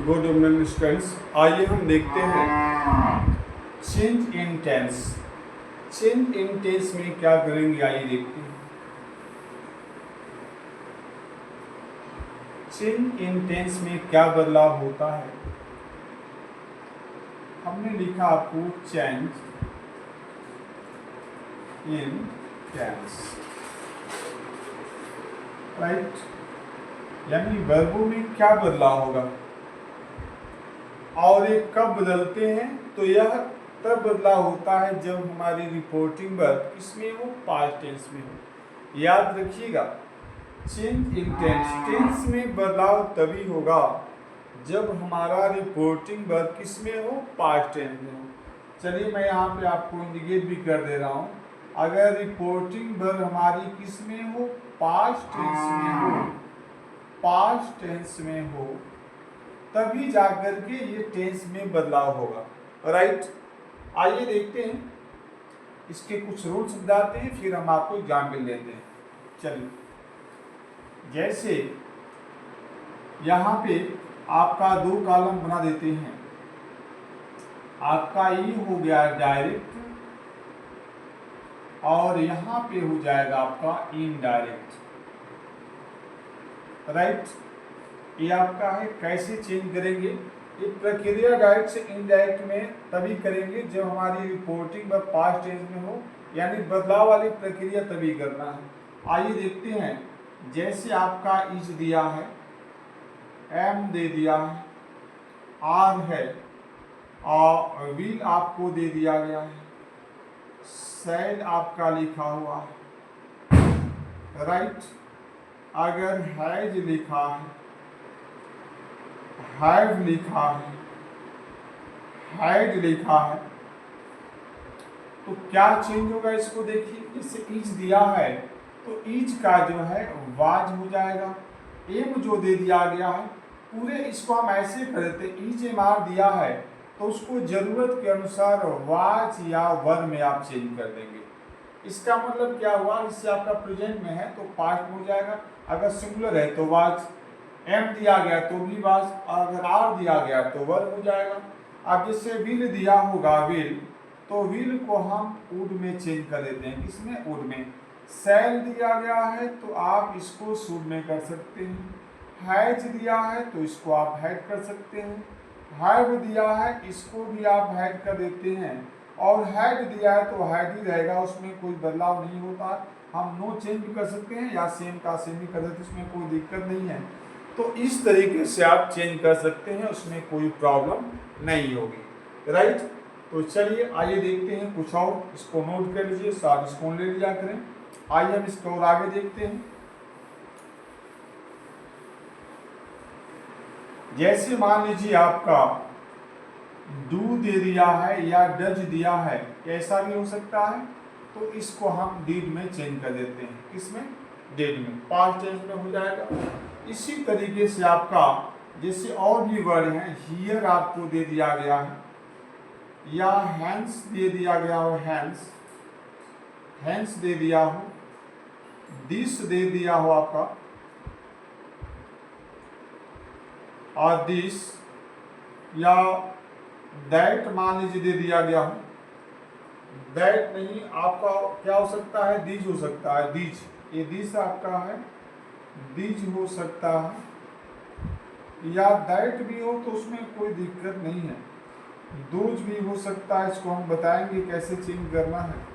Good evening students, आइए हम देखते हैं change in tense. Change in tense में क्या करेंगे, आइए देखते हैं। चेंज इन टेंस में क्या बदलाव होता है। हमने लिखा आपको चेंज इन टेंस, राइट, यानी वर्बों में क्या बदलाव होगा और ये कब बदलते हैं। तो यह तब बदलाव होता है जब हमारी रिपोर्टिंग वर्ब किसमें हो, पास्ट टेंस में हो। याद रखिएगा, चेंज इन टेंस, टेंस में बदलाव तभी होगा जब हमारा रिपोर्टिंग वर्ब किसमें हो, पास्ट टेंस में हो। चलिए मैं यहाँ पे आपको इंडिकेट भी कर दे रहा हूँ। अगर रिपोर्टिंग वर्ब हमारी किसमें हो, पास्ट टेंस में हो, पास्ट टेंस में हो, तभी जाकर के ये टेंस में बदलाव होगा, राइट। आइए देखते हैं, इसके कुछ रूल्स बताते हैं, फिर हम आपको एग्जाम्पल देते हैं। चलिए, जैसे यहाँ पे आपका दो कॉलम बना देते हैं। आपका ई हो गया डायरेक्ट और यहाँ पे हो जाएगा आपका इनडायरेक्ट, राइट। ये आपका है। कैसे चेंज करेंगे, ये प्रक्रिया डायरेक्ट से इनडायरेक्ट में तभी करेंगे जब हमारी रिपोर्टिंग व पास्ट टेंस में हो, यानी बदलाव वाली प्रक्रिया तभी करना है। आइए देखते हैं, जैसे आपका इज दिया है, एम दे दिया है, आर है और विल आपको दे दिया गया है, सैड आपका लिखा हुआ है, राइट। अगर हैज लिखा है, हैव लिखा है, हैड लिखा है, तो क्या चेंज होगा इसको देखिए। जैसे ईच दिया है तो ईच का जो है वाज हो जाएगा। एम जो दे दिया गया है, पूरे इसको हम ऐसे कर देते, ईच एम आर दिया है तो उसको जरूरत के अनुसार वाज या वर में आप चेंज कर देंगे। इसका मतलब क्या हुआ, इससे आपका प्रेजेंट में है तो पास्ट हो जाएगा, अगर सिंगुलर है तो वाज, एम दिया गया तो भी वाज, अगर आर दिया गया तो वर हो जाएगा। अब जैसे विल दिया होगा, विल, तो विल को हम वुड में चेंज कर देते हैं, किसमें, वुड में। शैल दिया गया है तो आप इसको शुड में कर सकते हैं। हैज दिया है तो इसको आप हैड कर सकते हैं। हैव दिया है इसको भी आप हैड कर देते हैं, और हैड दिया है तो हैड ही रहेगा, उसमें कोई बदलाव नहीं होता। हम नो चेंज भी कर सकते हैं या सेम का सेम भी कर देते हैं, उसमें कोई दिक्कत नहीं है। तो इस तरीके से आप चेंज कर सकते हैं, उसमें कोई प्रॉब्लम नहीं होगी, राइट। तो चलिए आइए देखते हैं कुछ और, इसको नोट कर लीजिए, साथ इसको ले लिया करें। आइए हम इसको और आगे देखते हैं। जैसे मान लीजिए आपका डू दे दिया है या डज दिया है, ऐसा भी हो सकता है, तो इसको हम डिड में चेंज कर देते हैं, किसमें, डिड में, पास्ट टेंस में हो जाएगा। इसी तरीके से आपका जैसे और भी वर्ड हैं, हियर आपको दे दिया गया है या हैंड्स दे दिया गया हो, हैंड्स, हैंड्स दे दिया हो, दिस दे दिया हो आपका, और दिस, या दैट मान लीजिए दे दिया गया हो, दैट नहीं, आपका क्या हो सकता है, दीज हो सकता है, दीज, ये दिस आपका है, दीज हो सकता है, या दैट भी हो तो उसमें कोई दिक्कत नहीं है, दोज भी हो सकता है, इसको हम बताएंगे कैसे चेंज करना है।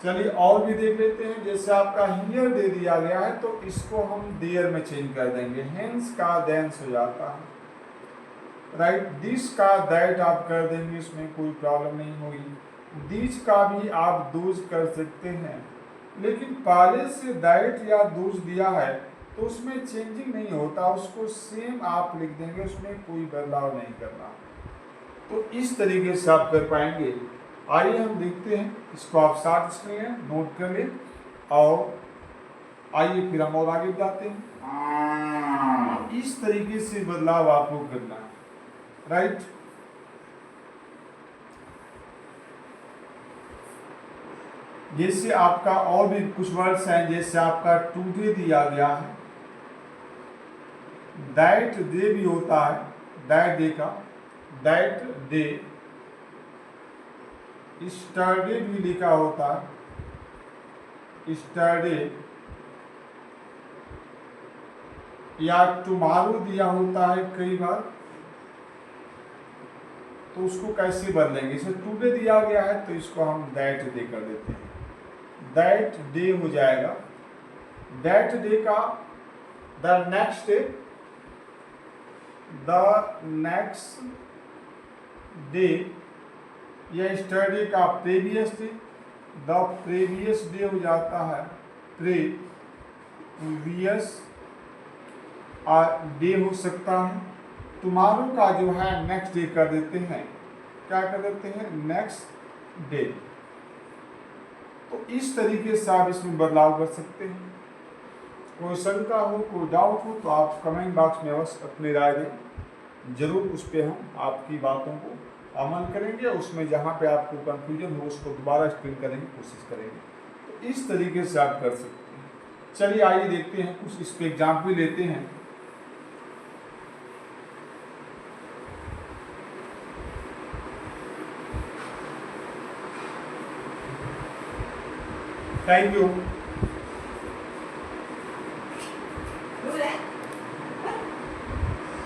चलिए और भी देख लेते हैं, जैसे आपका हियर दे दिया गया है तो इसको हम देयर में चेंज कर देंगे, हेंस का देंस हो जाता है, राइट। दिस का दैट आप कर देंगे, इसमें कोई प्रॉब्लम नहीं होगी। दिस का भी आप दोज कर सकते हैं, लेकिन पहले से दैट या दोज दिया है तो उसमें चेंजिंग नहीं होता, उसको सेम आप लिख देंगे, उसमें कोई बदलाव नहीं करना। तो इस तरीके से आप कर पाएंगे। आइए हम देखते हैं, इसको आप साथ स्क्रीन नोट कर लें और आइए फिर हम और आगे बताते हैं। इस तरीके से बदलाव आपको करना है, राइट। जैसे आपका और भी कुछ वर्ड्स हैं, जैसे आपका टुडे दिया गया है, दैट डे भी होता है, दैट डे का, दैट डे। स्टरडे भी लिखा होता है, स्टरडे, या टुमारो दिया होता है कई बार, तो उसको कैसे बदलेंगे? इसे टुडे दिया गया है तो इसको हम दैट डे कर देते हैं, दैट डे हो जाएगा। दैट डे का the next day, the next day, या स्टडी का previous day, the previous day हो जाता है प्रीवियस डे हो सकता है। टुमारो का जो है नेक्स्ट डे कर देते हैं, क्या कर देते हैं? Next day. तो इस तरीके से आप इसमें बदलाव कर सकते हैं। कोई शंका हो, कोई डाउट हो तो आप कमेंट बॉक्स में अवश्य अपनी राय दें, जरूर उस पर हम आपकी बातों को अमल करेंगे, उसमें जहाँ पे आपको कंफ्यूजन हो उसको दोबारा एक्सप्लेन करने की कोशिश करेंगे। तो इस तरीके से आप कर सकते हैं। चलिए आइए देखते हैं, कुछ इस पे एग्जाम्पल लेते हैं। Thank you.